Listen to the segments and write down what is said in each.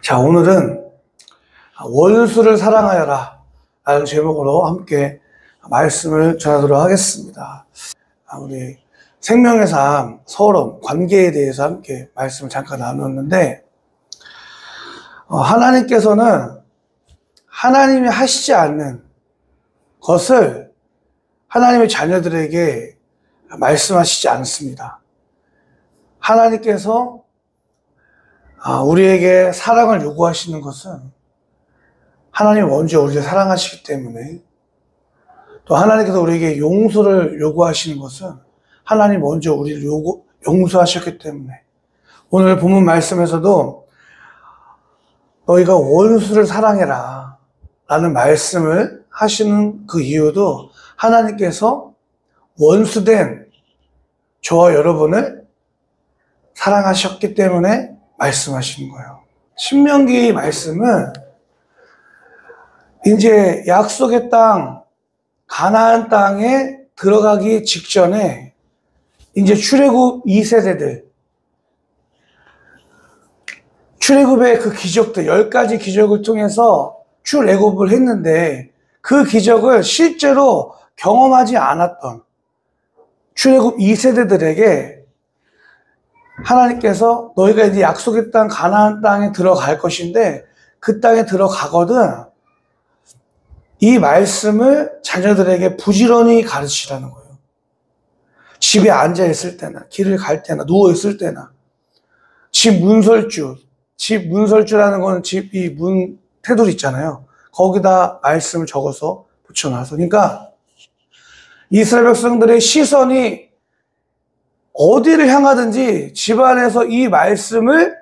자, 오늘은 원수를 사랑하여라 라는 제목으로 함께 말씀을 전하도록 하겠습니다. 우리 생명의 삶, 서론, 관계에 대해서 함께 말씀을 잠깐 나눴는데, 하나님께서는 하나님이 하시지 않는 것을 하나님의 자녀들에게 말씀하시지 않습니다. 하나님께서 우리에게 사랑을 요구하시는 것은 하나님이 먼저 우리를 사랑하시기 때문에, 또 하나님께서 우리에게 용서를 요구하시는 것은 하나님이 먼저 우리를 용서하셨기 때문에, 오늘 본문 말씀에서도 너희가 원수를 사랑해라 라는 말씀을 하시는 그 이유도 하나님께서 원수된 저와 여러분을 사랑하셨기 때문에 말씀하시는 거예요. 신명기 말씀은 이제 약속의 땅, 가나안 땅에 들어가기 직전에 이제 출애굽 2세대들, 출애굽의 그 기적들, 10가지 기적을 통해서 출애굽을 했는데, 그 기적을 실제로 경험하지 않았던 출애굽 2세대들에게 하나님께서 너희가 이제 약속의 땅, 가나안 땅에 들어갈 것인데, 그 땅에 들어가거든 이 말씀을 자녀들에게 부지런히 가르치라는 거예요. 집에 앉아 있을 때나, 길을 갈 때나, 누워 있을 때나, 집 문설주라는 건 집 이 문 테두리 있잖아요. 거기다 말씀을 적어서 붙여놔서. 그러니까 이스라엘 백성들의 시선이 어디를 향하든지 집안에서 이 말씀을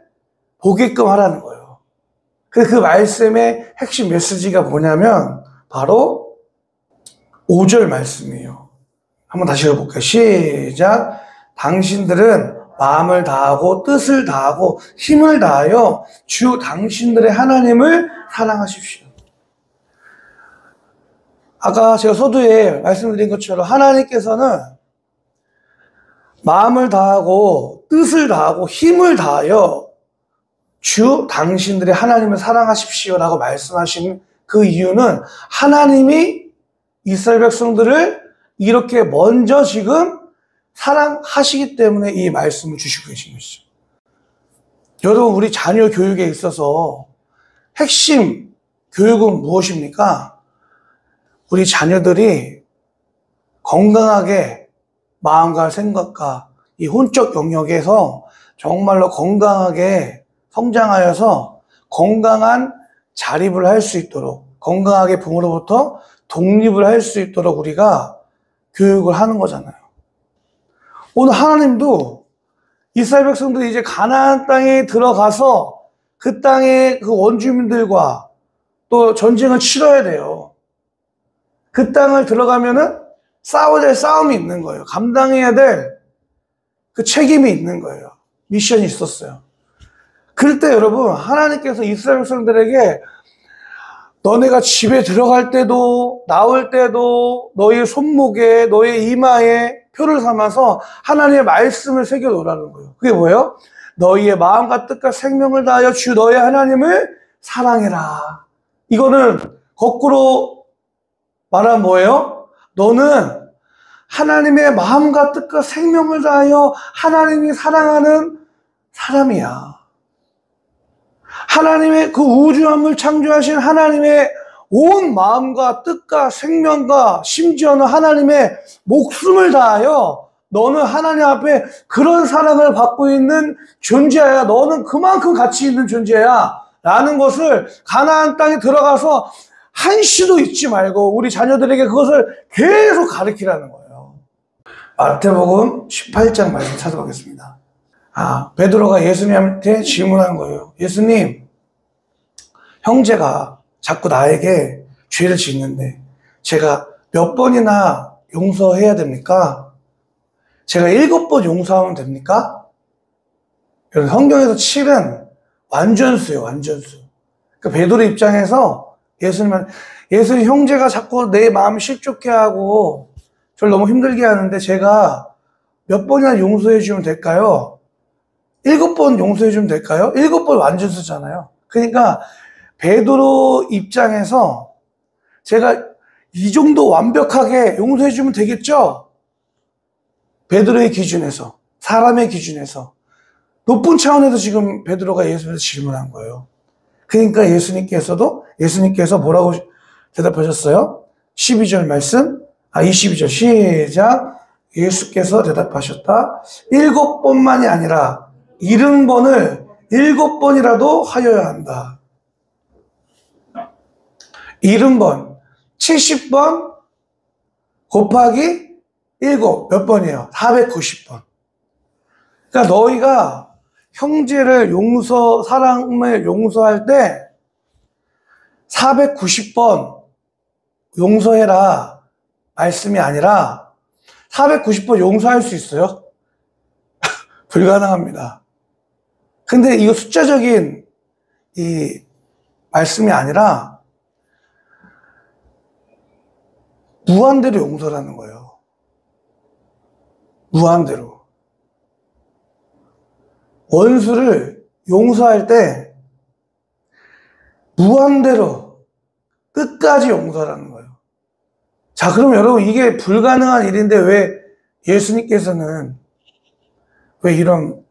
보게끔 하라는 거예요. 그 말씀의 핵심 메시지가 뭐냐면 바로 5절 말씀이에요. 한번 다시 해볼게요. 시작. 당신들은 마음을 다하고 뜻을 다하고 힘을 다하여 주 당신들의 하나님을 사랑하십시오. 아까 제가 서두에 말씀드린 것처럼 하나님께서는 마음을 다하고 뜻을 다하고 힘을 다하여 주 당신들의 하나님을 사랑하십시오 라고 말씀하신 그 이유는 하나님이 이스라엘 백성들을 이렇게 먼저 지금 사랑하시기 때문에 이 말씀을 주시고 계신 것이죠. 여러분, 우리 자녀 교육에 있어서 핵심 교육은 무엇입니까? 우리 자녀들이 건강하게 마음과 생각과 이 혼적 영역에서 정말로 건강하게 성장하여서 건강한 자립을 할 수 있도록, 건강하게 부모로부터 독립을 할 수 있도록 우리가 교육을 하는 거잖아요. 오늘 하나님도 이스라엘 백성들이 이제 가나안 땅에 들어가서 그 땅의 그 원주민들과 또 전쟁을 치러야 돼요. 그 땅을 들어가면은 싸워야 될 싸움이 있는 거예요. 감당해야 될 그 책임이 있는 거예요. 미션이 있었어요. 그럴 때 여러분, 하나님께서 이스라엘 백성들에게 너네가 집에 들어갈 때도 나올 때도 너의 손목에 너의 이마에 표를 삼아서 하나님의 말씀을 새겨 놓으라는 거예요. 그게 뭐예요? 너희의 마음과 뜻과 생명을 다하여 주 너의 하나님을 사랑해라. 이거는 거꾸로 말하면 뭐예요? 너는 하나님의 마음과 뜻과 생명을 다하여 하나님이 사랑하는 사람이야. 하나님의 그 우주 만물 창조하신 하나님의 온 마음과 뜻과 생명과 심지어는 하나님의 목숨을 다하여 너는 하나님 앞에 그런 사랑을 받고 있는 존재야. 너는 그만큼 가치 있는 존재야. 라는 것을 가나안 땅에 들어가서 한시도 잊지 말고 우리 자녀들에게 그것을 계속 가르치라는 거예요. 마태복음 18장 말씀 찾아보겠습니다. 베드로가 예수님한테 질문한 거예요. 예수님, 형제가 자꾸 나에게 죄를 짓는데 제가 몇 번이나 용서해야 됩니까? 제가 7번 용서하면 됩니까? 여러분, 성경에서 7은 완전수예요, 완전수. 그러니까 베드로 입장에서 예수님 형제가 자꾸 내 마음 실족해 하고 저를 너무 힘들게 하는데 제가 몇 번이나 용서해 주면 될까요? 7번 용서해 주면 될까요? 7번 완전수잖아요. 그러니까 베드로 입장에서 제가 이 정도 완벽하게 용서해주면 되겠죠? 베드로의 기준에서, 사람의 기준에서 높은 차원에서 지금 베드로가 예수님한테 질문한 거예요. 그러니까 예수님께서 뭐라고 대답하셨어요? 12절 말씀, 22절 시작. 예수께서 대답하셨다. 7번만이 아니라 70번을 7번이라도 하여야 한다. 70번, 70번 곱하기 7, 몇 번이에요? 490번. 그러니까 너희가 형제를 사랑을 용서할 때 490번 용서해라 말씀이 아니라 490번 용서할 수 있어요? 불가능합니다. 근데 이거 숫자적인 이 말씀이 아니라 무한대로 용서라는 거예요. 무한대로. 원수를 용서할 때 무한대로 끝까지 용서라는 거예요. 자, 그럼 여러분 이게 불가능한 일인데 왜 예수님께서는 왜 이런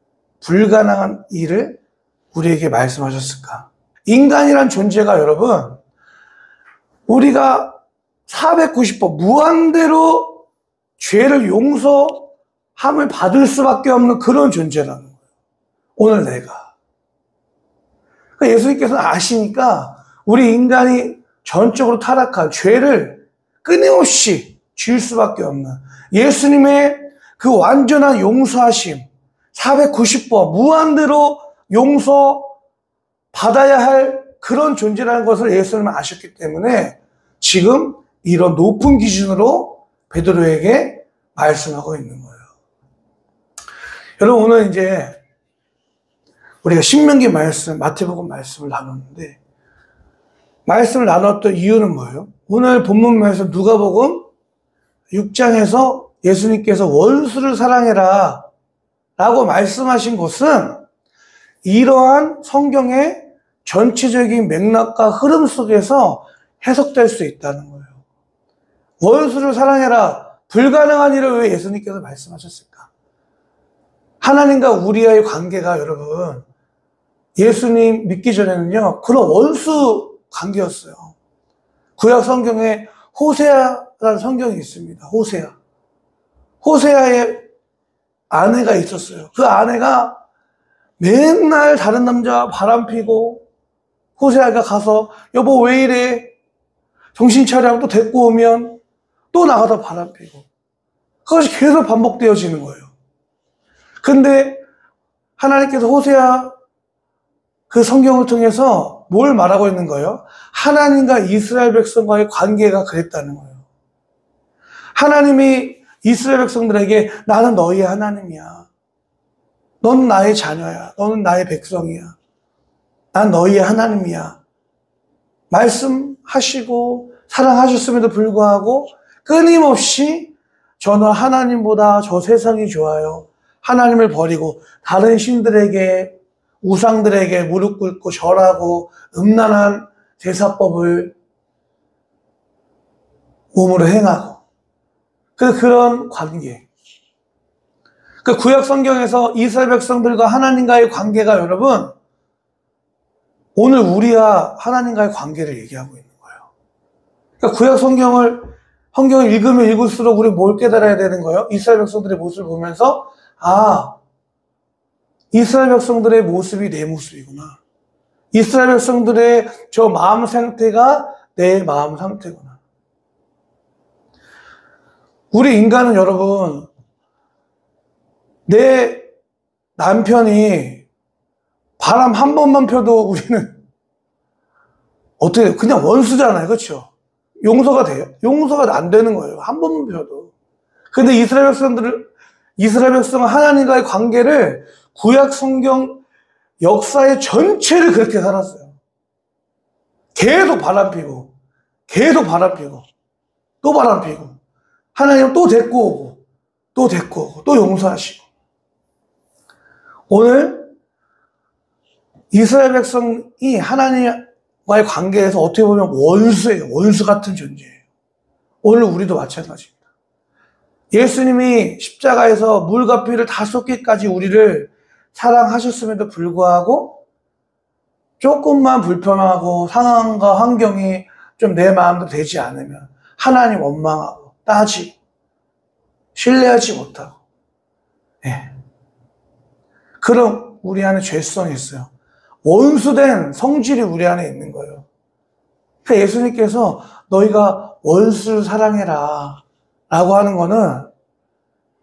불가능한 일을 우리에게 말씀하셨을까? 인간이란 존재가 여러분 우리가 490번 무한대로 죄를 용서함을 받을 수밖에 없는 그런 존재라는 거예요. 오늘 내가. 그러니까 예수님께서는 아시니까 우리 인간이 전적으로 타락한 죄를 끊임없이 지을 수밖에 없는 예수님의 그 완전한 용서하심 490번 무한대로 용서받아야 할 그런 존재라는 것을 예수님은 아셨기 때문에 지금 이런 높은 기준으로 베드로에게 말씀하고 있는 거예요. 여러분 오늘 이제 우리가 신명기 말씀, 마태복음 말씀을 나눴는데 말씀을 나눴던 이유는 뭐예요? 오늘 본문 말씀 누가복음 6장에서 예수님께서 원수를 사랑해라 라고 말씀하신 것은 이러한 성경의 전체적인 맥락과 흐름 속에서 해석될 수 있다는 거예요. 원수를 사랑해라. 불가능한 일을 왜 예수님께서 말씀하셨을까? 하나님과 우리와의 관계가 여러분 예수님 믿기 전에는요 그런 원수 관계였어요. 구약 성경에 호세아라는 성경이 있습니다. 호세아의 아내가 있었어요. 그 아내가 맨날 다른 남자와 바람피고 호세아가 가서 여보 왜 이래? 정신 차려 하고 또 데리고 오면 또 나가다 바람피고 그것이 계속 반복되어지는 거예요. 근데 하나님께서 호세아 그 성경을 통해서 뭘 말하고 있는 거예요? 하나님과 이스라엘 백성과의 관계가 그랬다는 거예요. 하나님이 이스라엘 백성들에게 나는 너희의 하나님이야. 너는 나의 자녀야. 너는 나의 백성이야. 난 너희의 하나님이야. 말씀하시고 사랑하셨음에도 불구하고 끊임없이 저는 하나님보다 저 세상이 좋아요. 하나님을 버리고 다른 신들에게 우상들에게 무릎 꿇고 절하고 음란한 제사법을 몸으로 행하고 그런 관계. 그 구약 성경에서 이스라엘 백성들과 하나님과의 관계가 여러분 오늘 우리와 하나님과의 관계를 얘기하고 있는 거예요. 그러니까 구약 성경을 읽으면 읽을수록 우리 뭘 깨달아야 되는 거예요? 이스라엘 백성들의 모습을 보면서 이스라엘 백성들의 모습이 내 모습이구나. 이스라엘 백성들의 저 마음 상태가 내 마음 상태구나. 우리 인간은 여러분 내 남편이 바람 한 번만 펴도 우리는 어떻게 해요? 그냥 원수잖아요. 그렇죠? 용서가 돼요? 용서가 안 되는 거예요. 한 번만 펴도. 근데 이스라엘 백성은 하나님과의 관계를 구약 성경 역사의 전체를 그렇게 살았어요. 계속 바람피고 또 바람피고 하나님 또 데리고 오고 또 용서하시고 오늘 이스라엘 백성이 하나님과의 관계에서 어떻게 보면 원수예요. 원수 같은 존재예요. 오늘 우리도 마찬가지입니다. 예수님이 십자가에서 물과 피를 다 쏟기까지 우리를 사랑하셨음에도 불구하고 조금만 불편하고 상황과 환경이 좀 내 마음대로 되지 않으면 하나님 원망하고 따지고 신뢰하지 못하고, 그럼 우리 안에 죄성이 있어요. 원수된 성질이 우리 안에 있는 거예요. 그러니까 예수님께서 너희가 원수를 사랑해라 라고 하는 거는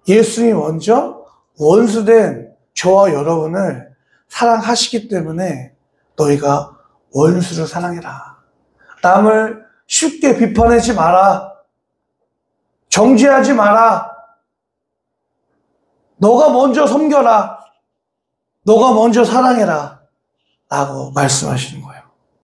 예수님이 먼저 원수된 저와 여러분을 사랑하시기 때문에 너희가 원수를 사랑해라. 남을 쉽게 비판하지 마라. 정죄하지 마라. 너가 먼저 섬겨라. 너가 먼저 사랑해라. 라고 말씀하시는 거예요.